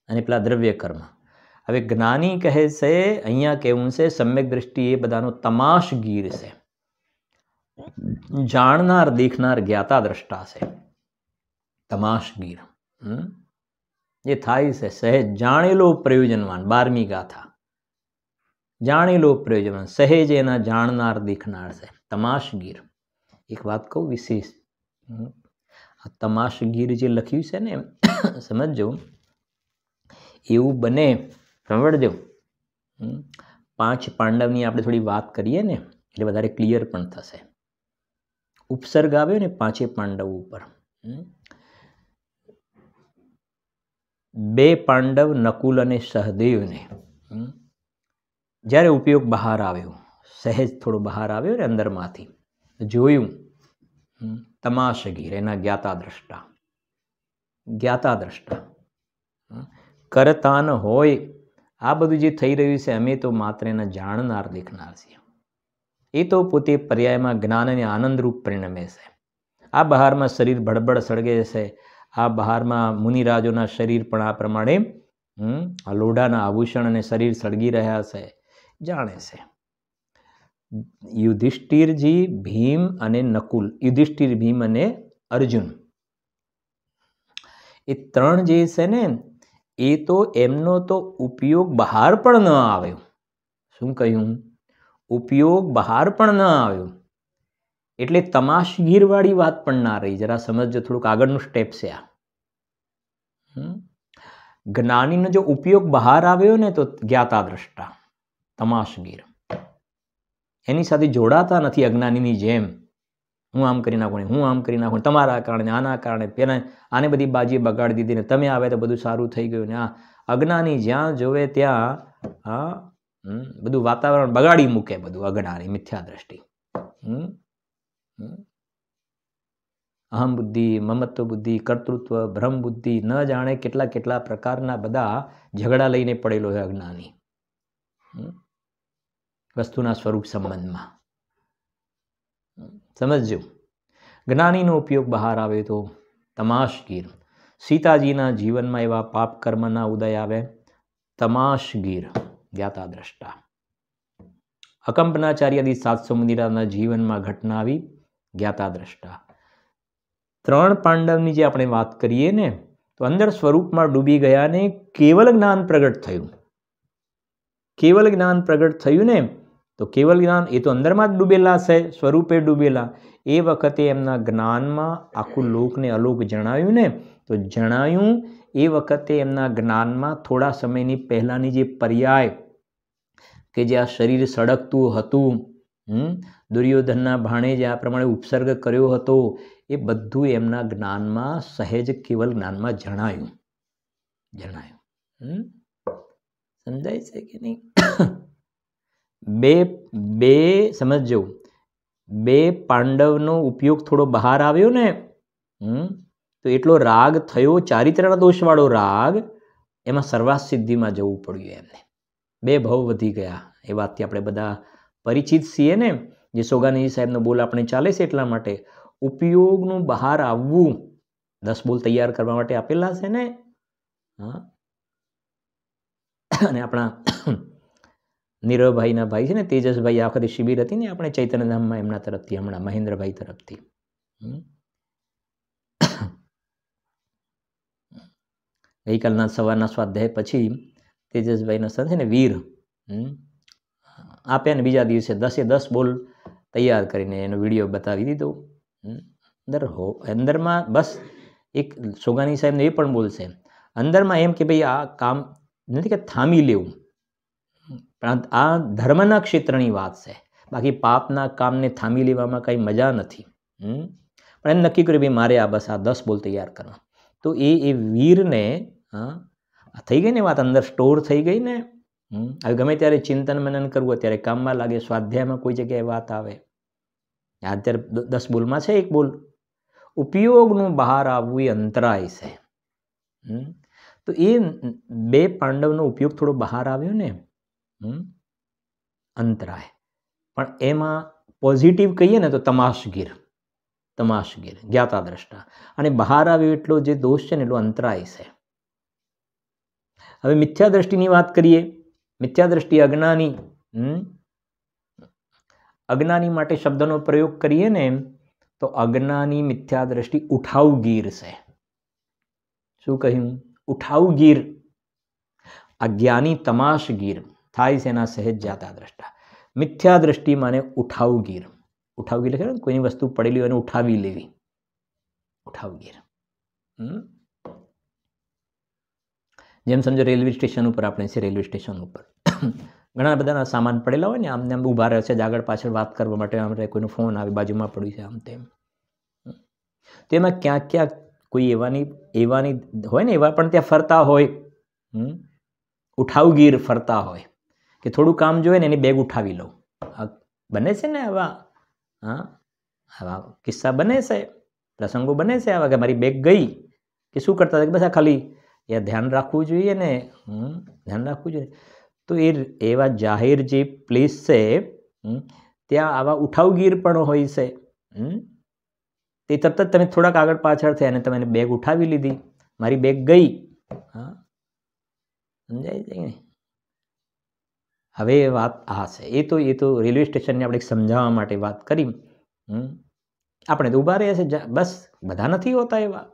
[SPEAKER 1] અને પેલા દ્રવ્ય કર્મ. હવે જ્ઞાની કહે છે અહીંયા કેવું છે, સમ્યક દ્રષ્ટિ એ બધાનો તમાશગીર છે, જાણનાર દેખનાર જ્ઞાતા દ્રષ્ટા છે. તમાશગીર જે થાય છે સહેજ જાણેલો પ્રયોજનવાન. 12મી ગાથા જાણેલો પ્રયોજનવાન, સહેજ એના જાણનાર દેખનાર છે. તમાશગીર. એક વાત કહું વિશેષ, આ તમાશગીર જે લખ્યું છે ને સમજજો, એવું બને સાંભળજો. 5 પાંડવની આપણે થોડી વાત કરીએ ને એટલે વધારે ક્લિયર પણ થશે. ઉપસર્ગ આવ્યો ને 5 પાંડવ ઉપર. 2 પાંડવ નકુલ અને સહદેવને જ્યારે ઉપયોગ બહાર આવ્યો, સહેજ થોડો બહાર આવ્યો ને અંદરમાંથી, જોયું તમાશગીર એના જ્ઞાતા દ્રષ્ટા. કરતા ન હોય આ બધું જે થઈ રહ્યું છે અમે તો માત્ર એના જાણનાર દેખનાર છીએ. એ તો પોતે પર્યાયમાં જ્ઞાન અને આનંદરૂપ પરિણમે છે. આ બહારમાં શરીર ભડબડ સળગે છે, આ બહારમાં મુનિરાજોના શરીર પણ આ પ્રમાણે આ લોઢાના આભૂષણ અને શરીર સળગી રહ્યા છે, જાણે છે. યુધિષ્ઠિરજી, ભીમ અને નકુલ, યુધિષ્ઠિર, ભીમ અને અર્જુન, એ 3 જે છે ને એ તો એમનો તો ઉપયોગ બહાર પણ ન આવ્યો. શું કહ્યું? ઉપયોગ બહાર પણ ન આવ્યો. એટલે તમાશગીર વાળી વાત પણ ના રહી. જરા સમજજો, થોડુંક આગળનું સ્ટેપ છે આ. જ્ઞાનીનો જો ઉપયોગ બહાર આવ્યો ને તો જ્ઞાતા દ્રષ્ટા તમાશગીર. એની સાથે જોડાતા નથી અજ્ઞાનીની જેમ. હું આમ કરી નાખું, હું આમ કરી નાખું, તમારા કારણે, આના કારણે, પેલા આને બધી બાજી બગાડી દીધી ને તમે આવે તો બધું સારું થઈ ગયું ને. આ અજ્ઞાની જ્યાં જોવે ત્યાં બધું વાતાવરણ બગાડી મૂકે, બધું અજ્ઞાની મિથ્યા દ્રષ્ટિ. અહમ બુદ્ધિ, મમત્વ બુદ્ધિ, કર્તૃત્વ, ભ્રમ બુદ્ધિ, ન જાણે કેટલા પ્રકારના બધા ઝઘડા લઈને પડેલો છે અજ્ઞાની વસ્તુના સ્વરૂપ સંબંધમાં. સમજજો, જ્ઞાનીનો ઉપયોગ બહાર આવે તો તમાશગીર. સીતાજીના જીવનમાં એવા પાપ કર્મના ઉદય આવે, તમાશગીર જ્ઞાતા દ્રષ્ટા. અકંપનાચાર્યાદી 700 મુનિરાના જીવનમાં ઘટના આવી, જ્ઞાતા દ્રષ્ટા. 3 પાંડવની જે આપણે વાત કરીએ ને, તો અંદર સ્વરૂપમાં ડૂબી ગયા ને કેવલ જ્ઞાન પ્રગટ થયું. કેવલ જ્ઞાન પ્રગટ થયું ને, તો કેવલ જ્ઞાન એ તો અંદરમાં જ ડૂબેલા છે, સ્વરૂપે ડૂબેલા. એ વખતે એમના જ્ઞાનમાં આખું લોકને અલોક જણાવ્યું ને, તો જણાયું એ વખતે એમના જ્ઞાનમાં થોડા સમયની પહેલાંની જે પર્યાય કે જે આ શરીર સળગતું હતું, દુર્યોધનના ભાણે જે આ પ્રમાણે ઉપસર્ગ કર્યો હતો, એ બધું એમના જ્ઞાનમાં સહેજ કેવલ જ્ઞાનમાં જણાયું. સમજાય છે કે નહીં? બે સમજો, 2 પાંડવનો ઉપયોગ થોડો બહાર આવ્યો ને, તો એટલો રાગ થયો, ચારિત્રના દોષવાળો રાગ, એમાં સર્વાસ સિદ્ધિમાં જવું પડ્યું એમને. 2 ભાવ વધી ગયા. એ વાતથી આપણે બધા પરિચિત છીએ ને. જે સોગાનીજી સાહેબનો બોલ આપણે ચાલે છે એટલા માટે ઉપયોગનું બહાર આવવું. 10 બોલ તૈયાર કરવા માટે આપેલા છે ને. અને આપણા નીરવભાઈના ભાઈ છે ને, તેજસભાઈ, આ વખતે શિબિર હતી ને આપણે ચૈતન્યધામમાં, એમના તરફથી, હમણાં મહેન્દ્રભાઈ તરફથી ગઈકાલના સવારના સ્વાધ્યાય પછી તેજસભાઈના સર છે ને વીર આપ્યા ને, બીજા દિવસે 10 બોલ તૈયાર કરીને એનો વિડીયો બતાવી દીધો. અંદરમાં બસ એક સોગાની સાહેબને એ પણ બોલશે અંદરમાં એમ કે ભાઈ આ કામ નથી કે થામી લેવું, પણ આ ધર્મના ક્ષેત્રની વાત છે. બાકી પાપના કામને થામી લેવામાં કાંઈ મજા નથી. પણ એમ નક્કી કર્યું ભાઈ મારે આ બસ આ 10 બોલ તૈયાર કરવા. તો એ વીરને થઈ ગઈ ને વાત, અંદર સ્ટોર થઈ ગઈ ને. હવે ગમે ત્યારે ચિંતન મનન કરવું, ત્યારે કામમાં લાગે, સ્વાધ્યાયમાં કોઈ જગ્યાએ વાત આવે. અત્યારે 10 બોલમાં છે 1 બોલ. ઉપયોગનું બહાર આવવું એ અંતરાય છે. તો એ 2 પાંડવનો ઉપયોગ થોડો બહાર આવ્યો ને, અંતરાય. પણ એમાં પોઝિટિવ કહીએ ને તો તમાશગીર જ્ઞાતા દ્રષ્ટા. અને બહાર આવ્યો એટલો જે દોષ છે ને એટલો અંતરાય છે. હવે મિથ્યા દ્રષ્ટિની વાત કરીએ. મિથ્યા દ્રષ્ટિ અજ્ઞાની. અજ્ઞાની માટે શબ્દનો પ્રયોગ કરીએ ને તો અજ્ઞાની મિથ્યા દ્રષ્ટિ ઉઠાવગીર છે. શું કહ્યું? ઉઠાવગીર. અજ્ઞાની તમાશગીર થાય છે એના સહેજ જાતા દ્રષ્ટા. મિથ્યા દ્રષ્ટિ માને ઉઠાવગીર. ઉઠાવગીર એટલે કોઈની વસ્તુ પડેલી હોય એને ઉઠાવી લેવી. ઉઠાવગીર. જેમ સમજો રેલવે સ્ટેશન ઉપર આપણે છે, રેલવે સ્ટેશન ઉપર ઘણા બધાના સામાન પડેલા હોય ને, આમને આમ ઊભા રહે છે આગળ પાછળ વાત કરવા માટે, આમ કોઈનો ફોન આવે બાજુમાં પડ્યું છે આમ તેમ. તેમાં ક્યાંક ક્યાંક કોઈ એવાની હોય ને, એવા પણ ત્યાં ફરતા હોય, ઉઠાવગીર ફરતા હોય કે થોડું કામ જોઈએ ને એની બેગ ઉઠાવી લઉં. બને છે ને આવા કિસ્સા બને છે, પ્રસંગો બને છે આવા કે મારી બેગ ગઈ કે શું કરતા હતા કે બસ આ ખાલી એ ધ્યાન રાખવું જોઈએ ને, ધ્યાન રાખવું જોઈએ. તો એવા જાહેર જે પ્લેસ છે ત્યાં આવા ઉઠાવગીર પણ હોય છે. તે તરત જ તમે થોડાક આગળ પાછળ થયા અને તમે બેગ ઉઠાવી લીધી, મારી બેગ ગઈ. સમજાય છે ને? હવે વાત આ છે. એ તો રેલવે સ્ટેશનને આપણે સમજાવવા માટે વાત કરી. આપણે તો ઊભા રહ્યા છે, બસ બધા નથી હોતા એવા,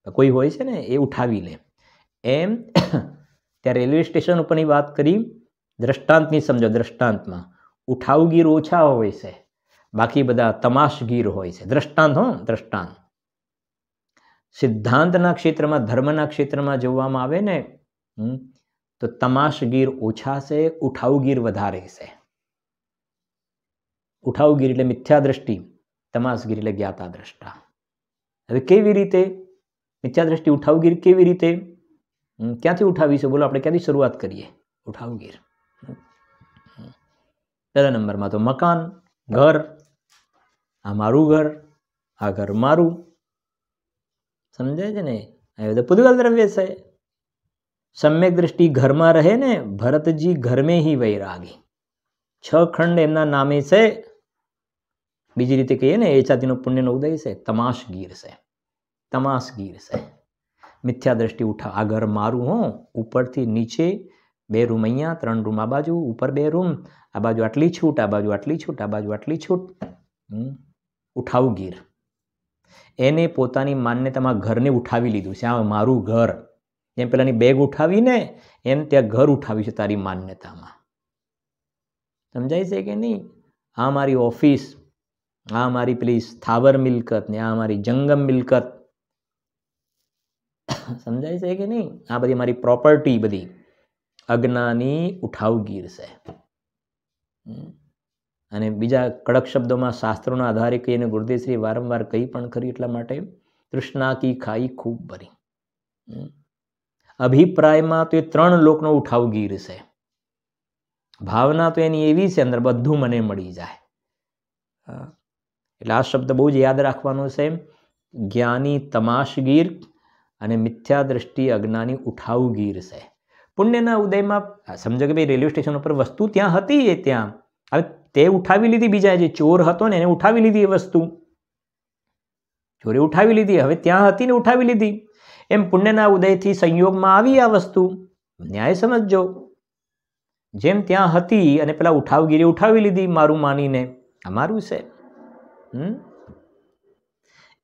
[SPEAKER 1] કોઈ હોય છે ને એ ઉઠાવી લે. એમ ત્યાં રેલવે સ્ટેશન ઉપરની વાત કરી. દ્રષ્ટાંતની સમજો. દ્રષ્ટાંતમાં ઉઠાવગીર ઓછા હોય છે, બાકી બધા તમાશગીર હોય છે. દ્રષ્ટાંત દ્રષ્ટાંત. સિદ્ધાંતના ક્ષેત્રમાં, ધર્મના ક્ષેત્રમાં જોવામાં આવે ને તો તમાશગીર ઓછા છે, ઉઠાવગીર વધારે છે. ઉઠાવગીર એટલે મિથ્યા દ્રષ્ટિ, તમાશગીર એટલે જ્ઞાતા દ્રષ્ટા. હવે કેવી રીતે મિથ્યા દ્રષ્ટિ ઉઠાવગીર કેવી રીતે, ક્યાંથી ઉઠાવીશું? બોલો, આપણે ક્યાંથી શરૂઆત કરીએ? ઉઠાવગીર. પહેલા નંબરમાં તો મકાન, ઘર. આ મારું ઘર, આ ઘર મારું. સમજાય છે ને? આ બધા પૂતગલ દ્રવ્ય છે. સમ્યક દ્રષ્ટિ ઘરમાં રહે ને, ભરતજી ઘર મેં હી વૈરાગી. 6 ખંડ એમના નામે છે. બીજી રીતે કહીએ ને એ જાતિનો પુણ્યનો ઉદય છે. તમાશગીર છે. મિથ્યા દ્રષ્ટિ ઉઠાવ. આ ઘર મારું હો, ઉપરથી નીચે 2 રૂમ અહીંયા, 3 રૂમ આ બાજુ, ઉપર 2 રૂમ, આ બાજુ આટલી છૂટ, આ બાજુ આટલી છૂટ, આ બાજુ આટલી છૂટ. ઉઠાવું ગીર. એને પોતાની માન્યતામાં ઘરને ઉઠાવી લીધું છે. આ મારું ઘર. જેમ પેલાની બેગ ઉઠાવીને એમ ત્યાં ઘર ઉઠાવ્યું છે તારી માન્યતામાં. સમજાય છે કે નહીં? આ મારી ઓફિસ, આ મારી પેલી સ્થાવર મિલકત ને આ મારી જંગમ મિલકત. સમજાય છે કે નહીં? આ બધી મારી પ્રોપર્ટી બધી અજ્ઞાની ઉઠાવગીર છે. અને બીજા કડક શબ્દોમાં શાસ્ત્રોના આધારે કહીને ગુરુદેવશ્રી વારંવાર કહી પણ ખરી. એટલા માટે તૃષ્ણા કી ખાઈ ખૂબ ભરી. અભિપ્રાયમાં તો એ 3 લોકનો ઉઠાવગીર છે. ભાવના તો એની એવી છે અંદર બધું મને મળી જાય. એટલે આ શબ્દ બહુ જ યાદ રાખવાનો છે. જ્ઞાની તમાશગીર અને મિથ્યા દ્રષ્ટિ અજ્ઞાની ઉઠાવગીર છે. પુણ્યના ઉદયમાં સમજો કે ભાઈ રેલવે સ્ટેશન ઉપર વસ્તુ ત્યાં હતી, એ ત્યાં હવે તે ઉઠાવી લીધી. બીજા જે ચોર હતો ને એને ઉઠાવી લીધી એ વસ્તુ. ચોરે ઉઠાવી લીધી, હવે ત્યાં હતી ને ઉઠાવી લીધી. એમ પુણ્યના ઉદયથી સંયોગમાં આવી આ વસ્તુ. ન્યાય સમજજો. જેમ ત્યાં હતી અને પેલા ઉઠાવગીરે ઉઠાવી લીધી મારું માનીને, અમારું છે.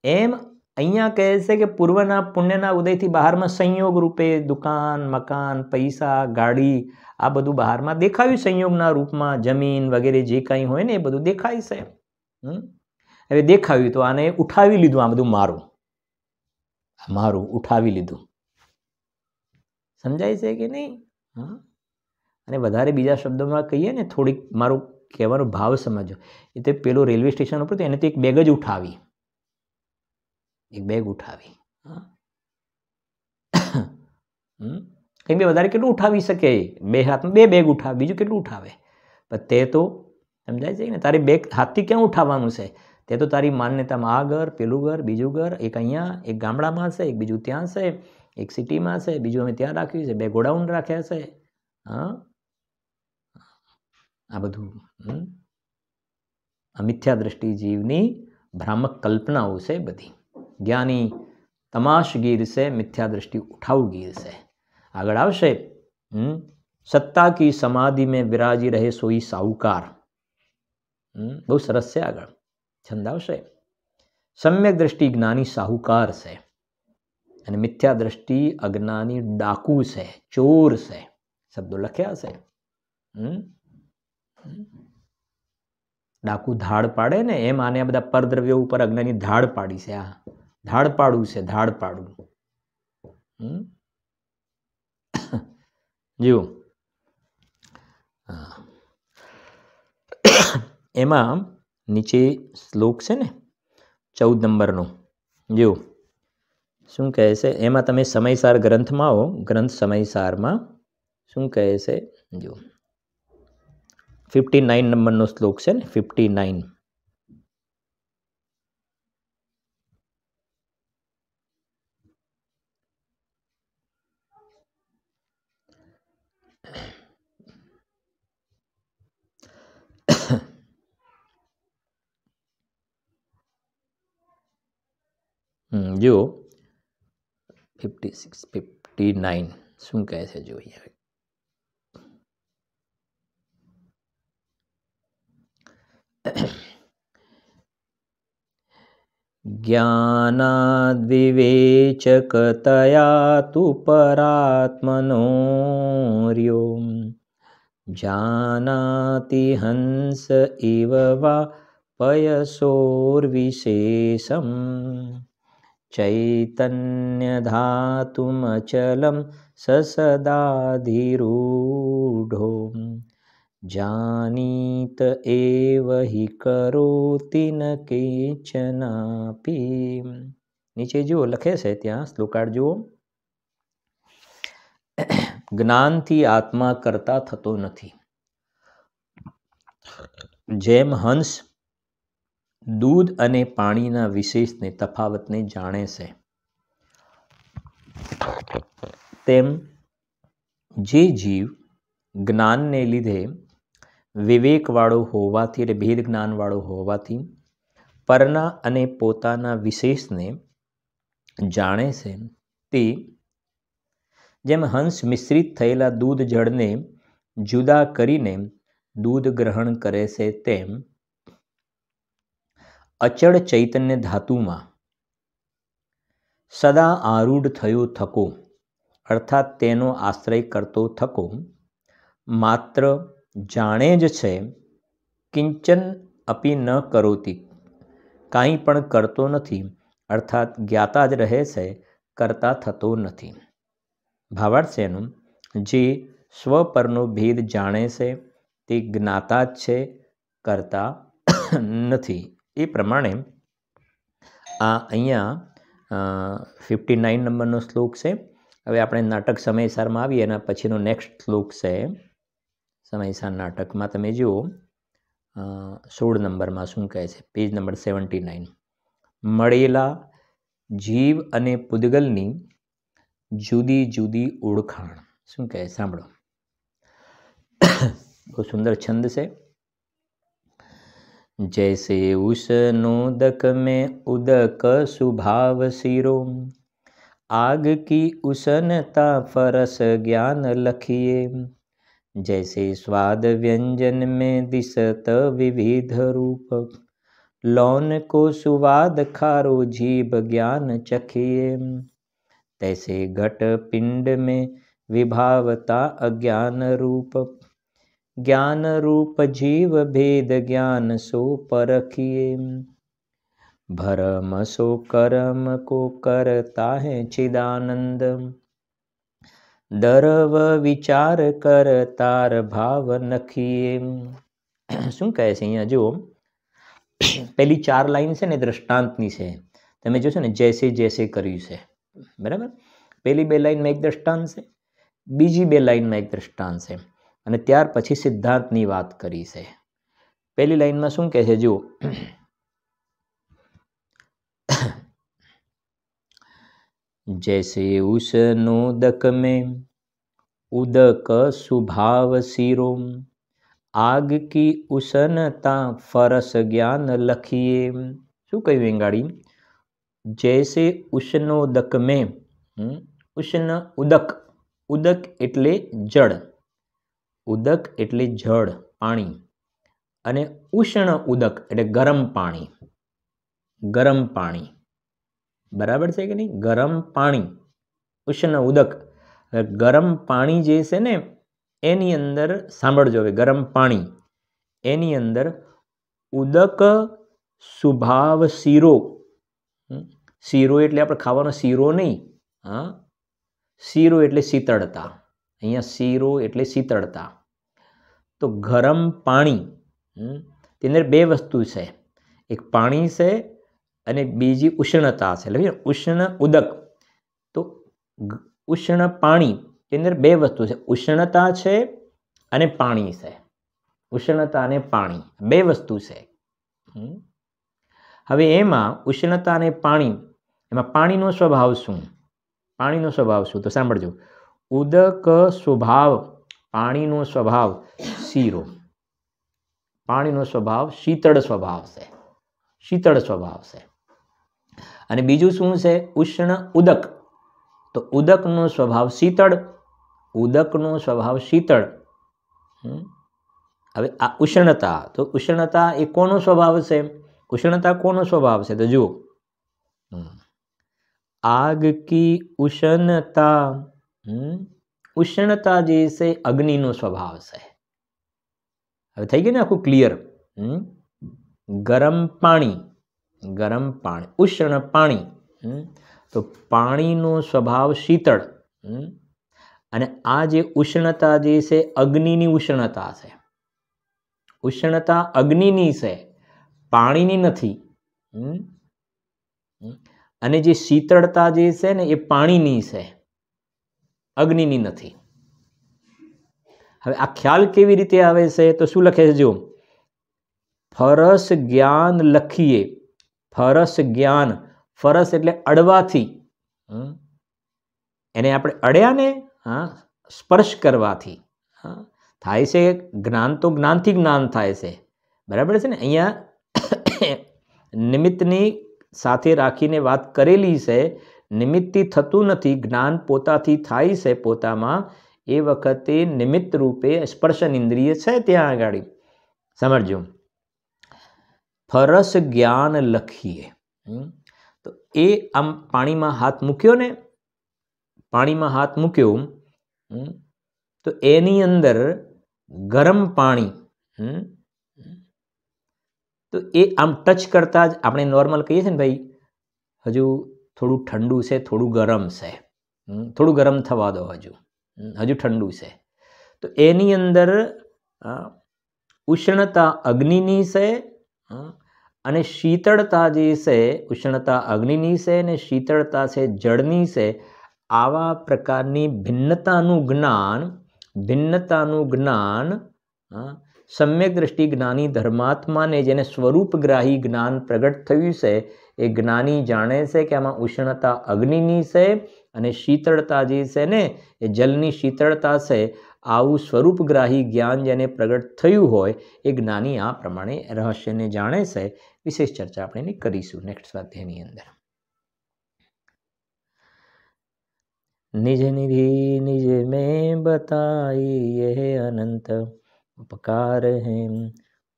[SPEAKER 1] એમ અહીંયા કહે છે કે પૂર્વના પુણ્યના ઉદયથી બહારમાં સંયોગ રૂપે દુકાન, મકાન, પૈસા, ગાડી આ બધું બહારમાં દેખાયું. સંયોગના રૂપમાં જમીન વગેરે જે કાંઈ હોય ને એ બધું દેખાય છે. હવે દેખાયું તો આને ઉઠાવી લીધું. આ બધું મારું મારું ઉઠાવી લીધું. સમજાય છે કે નહીં? અને વધારે બીજા શબ્દોમાં કહીએ ને, થોડીક મારું કહેવાનો ભાવ સમજો. એ તો પેલો રેલવે સ્ટેશન ઉપર એને તો એક બેગ જ ઉઠાવી. એક બેગ ઉઠાવી. કંઈ બી વધારે કેટલું ઉઠાવી શકે? 2 હાથમાં 2 બેગ ઉઠાવે, બીજું કેટલું ઉઠાવે? પણ તે તો સમજાય છે ને, તારી બેગ હાથથી ક્યાં ઉઠાવવાનું છે? તે તો તારી માન્યતામાં આ ઘર, પેલું ઘર, બીજું ઘર, એક અહીંયા, એક ગામડામાં છે, એક બીજું ત્યાં છે, એક સિટીમાં છે, બીજું અમે ત્યાં રાખ્યું છે, 2 ગોડાઉન રાખ્યા છે. આ બધું આ મિથ્યા દ્રષ્ટિ જીવની ભ્રામક કલ્પનાઓ છે બધી. જ્ઞાની તમાશગીર છે, મિથ્યા દ્રષ્ટિ ઉઠાવગીર છે. આગળ આવશે સત્તા કી સમાધિ में વિરાજી રહે સોઈ સાહુકાર. બહુ સરસ છે. આગળ છંદ આવશે. સમ્યક દ્રષ્ટિ જ્ઞાની સાહુકાર છે અને મિથ્યા દ્રષ્ટિ અજ્ઞાની ડાકુ છે, ચોર છે. શબ્દો લખ્યા છે. ડાકુ ધાડ પાડે ને એમ આને આ બધા પરદ્રવ્યો ઉપર અજ્ઞાની ધાડ પાડી છે. આ ધાડ પાડું છે, ધાડ પાડું. જુઓ એમાં નીચે શ્લોક છે ને 14 નંબરનો. જુઓ શું કહે છે એમાં. તમે સમયસાર ગ્રંથમાં આવો, ગ્રંથ સમયસારમાં શું કહે છે જુઓ. 59 નંબરનો શ્લોક છે ને, 59. જો 56 59 શું કહે છે જોઈએ. જ્ઞાનાદ વિવેચકતયા તુ પરાત્મનોર્યો જાનાતિ હંસ ઇવ વા પયસોર્વિશેષમ ચૈતન્ય ધાતુમચલમ સસદાધિરૂઢો જાનીત એવ હિ કરોતિ ન કેચનાપી. નીચે જુઓ લખે છે ત્યાં શ્લોકાર્થ જુઓ. જ્ઞાનથી આત્મા કરતા થતો નથી. જેમ હંસ દૂધ અને પાણીના વિશેષને તફાવતને જાણે છે, તેમ જે જીવ જ્ઞાનને લીધે વિવેકવાળો હોવાથી એટલે ભેદ જ્ઞાનવાળો હોવાથી પરના અને પોતાના વિશેષને જાણે છે, તે જેમ હંસ મિશ્રિત થયેલા દૂધ જળને જુદા કરીને દૂધ ગ્રહણ કરે છે, તેમ અચળ ચૈતન્ય ધાતુમાં સદા આરૂઢ થયો થકો અર્થાત તેનો આશ્રય કરતો થકો માત્ર જાણે જ છે, કિંચન અપી ન કરોતી, કાંઈ પણ કરતો નથી, અર્થાત જ્ઞાતા જ રહે છે, કરતા થતો નથી. ભાવાર્થ છે એનું, જે સ્વ પરનો ભેદ જાણે છે તે જ્ઞાતા જ છે, કરતા નથી. એ પ્રમાણે આ અહીંયા 59 નંબરનો શ્લોક છે. હવે આપણે નાટક સમયસારમાં આવીએ એના પછીનો નેક્સ્ટ શ્લોક છે સમયસાર નાટકમાં. તમે જુઓ 16 નંબરમાં શું કહે છે, પેજ નંબર 79. મળેલા જીવ અને પૂદગલની જુદી જુદી ઓળખાણ. શું કહે સાંભળો. બહુ સુંદર છંદ છે. जैसे उष्णोदक में उदक सुभाव सिरो, आग की उष्णता फरस ज्ञान लखिए, जैसे स्वाद व्यंजन में दिशत विविध रूप, लौन को सुवाद खारो जीभ ज्ञान चखिए, तैसे घट पिंड में विभावता अज्ञान रूप, ज्ञान रूप जीव भेद ज्ञान सो परखिए, भरम सो कर्म को करता है चिदानंद, दरव विचार कर तार भाव नखिए. શું કહે છે અહીંયા જો, પહેલી 4 લાઈન છે ને દ્રષ્ટાંતની છે. તમે જોશો ને જૈસે જૈસે કર્યું છે, બરાબર. પહેલી 2 લાઈનમાં એક દ્રષ્ટાંત છે, બીજી 2 લાઈનમાં એક દ્રષ્ટાંત છે, અને ત્યાર પછી સિદ્ધાંતની વાત કરી છે. પહેલી લાઈનમાં શું કહે છે જો, जैसे उष्णोदक में उदक सुभाव सिरो, आग की उष्णता फरस ज्ञान लखिए. શું કહ્યું વેંગાડી? जैसे उष्णोदक में, ઉષ્ણ ઉદક, ઉદક એટલે જળ, ઉદક એટલે જળ પાણી, અને ઉષ્ણ ઉદક એટલે ગરમ પાણી, ગરમ પાણી, બરાબર છે કે નહીં? ગરમ પાણી, ઉષ્ણ ઉદક, ગરમ પાણી જે છે ને એની અંદર સાંભળજો. હવે ગરમ પાણી એની અંદર ઉદક સુભાવ શીરો, શીરો એટલે આપણે ખાવાનો શીરો નહીં, હા, શીરો એટલે શીતળતા. અહીંયા શીરો એટલે શીતળતા. તો ગરમ પાણી, તેની અંદર 2 વસ્તુ છે, એક પાણી છે અને બીજી ઉષ્ણતા છે. એટલે ઉષ્ણ ઉદક, તો ઉષ્ણ પાણી તેની અંદર 2 વસ્તુ છે, ઉષ્ણતા છે અને પાણી છે. ઉષ્ણતા અને પાણી 2 વસ્તુ છે. હવે એમાં ઉષ્ણતા અને પાણી, એમાં પાણીનો સ્વભાવ શું? પાણીનો સ્વભાવ શું? તો સાંભળજો. ઉદક સ્વભાવ, પાણીનો સ્વભાવ શીરો, પાણીનો સ્વભાવ શીતળ સ્વભાવ છે, શીતળ સ્વભાવ છે. અને બીજું શું છે? ઉષ્ણ ઉદક. તો ઉદકનો સ્વભાવ શીતળ, ઉદકનો સ્વભાવ શીતળ. હવે આ ઉષ્ણતા, તો ઉષ્ણતા એ કોનો સ્વભાવ છે? ઉષ્ણતા કોનો સ્વભાવ છે? તો જુઓ, આગ કી ઉષ્ણતા, ઉષ્ણતા જે છે અગ્નિનો સ્વભાવ છે. હવે થઈ ગયું ને આખું ક્લિયર. ગરમ પાણી, ગરમ પાણી, ઉષ્ણ પાણી, તો પાણીનો સ્વભાવ શીતળ, અને આ જે ઉષ્ણતા જે છે અગ્નિની ઉષ્ણતા છે. ઉષ્ણતા અગ્નિની છે, પાણીની નથી. અને જે શીતળતા જે છે ને એ પાણીની છે, અગ્નિની નથી. હવે આ ખ્યાલ કેવી રીતે આવે છે? તો શું લખે છે જો, ફરસ જ્ઞાન લખીએ. ફરસ જ્ઞાન, ફરસ એટલે અડવાથી, એને આપણે અડ્યા ને, હા, સ્પર્શ કરવાથી થાય છે જ્ઞાન. તો જ્ઞાનથી જ્ઞાન થાય છે, બરાબર છે ને? અહીંયા નિમિત્તની સાથે રાખીને વાત કરેલી છે નિમિત્તથી થતું નથી, જ્ઞાન પોતાથી થાય છે પોતામાં, એ વખતે નિમિત્ત રૂપે સ્પર્શન ઇન્દ્રિય છે ત્યાં આગળ. સમજો, ફરસ જ્ઞાન લખીએ તો એ આમ પાણીમાં હાથ મૂક્યો ને, પાણીમાં હાથ મૂક્યો તો એની અંદર ગરમ પાણી, તો એ આમ ટચ કરતા જ આપણે નોર્મલ કહીએ છીએ ને ભાઈ હજુ થોડું ઠંડુ છે, થોડું ગરમ છે, થોડું ગરમ થવા દો, હજુ ઠંડુ છે. તો એની અંદર ઉષ્ણતા અગ્નિની છે અને શીતળતા જે છે, ઉષ્ણતા અગ્નિની છે અને શીતળતા છે જળની છે. આવા પ્રકારની ભિન્નતાનું જ્ઞાન સમ્યક દ્રષ્ટિ જ્ઞાની ધર્માત્માને જેને સ્વરૂપગ્રાહી જ્ઞાન પ્રગટ થયું છે, એ જ્ઞાની જાણે છે કે આમાં ઉષ્ણતા અગ્નિની છે અને શીતળતા જે છે ને એ જલની શીતળતા છે. આવું સ્વરૂપગ્રાહી જ્ઞાન જેને પ્રગટ થયું હોય એ જ્ઞાની આ પ્રમાણે રહસ્યને જાણે છે. વિશેષ ચર્ચા આપણે એની કરીશું નેક્સ્ટ સ્વાધ્યાયની અંદર. નિજ નિધિ નિજ में बताई यह अनंत उपकार है,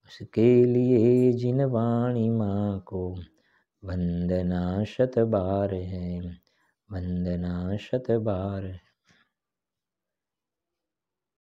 [SPEAKER 1] उसके लिए जिन वाणी माँ को वंदना शत बार है, वंदना शत बार है.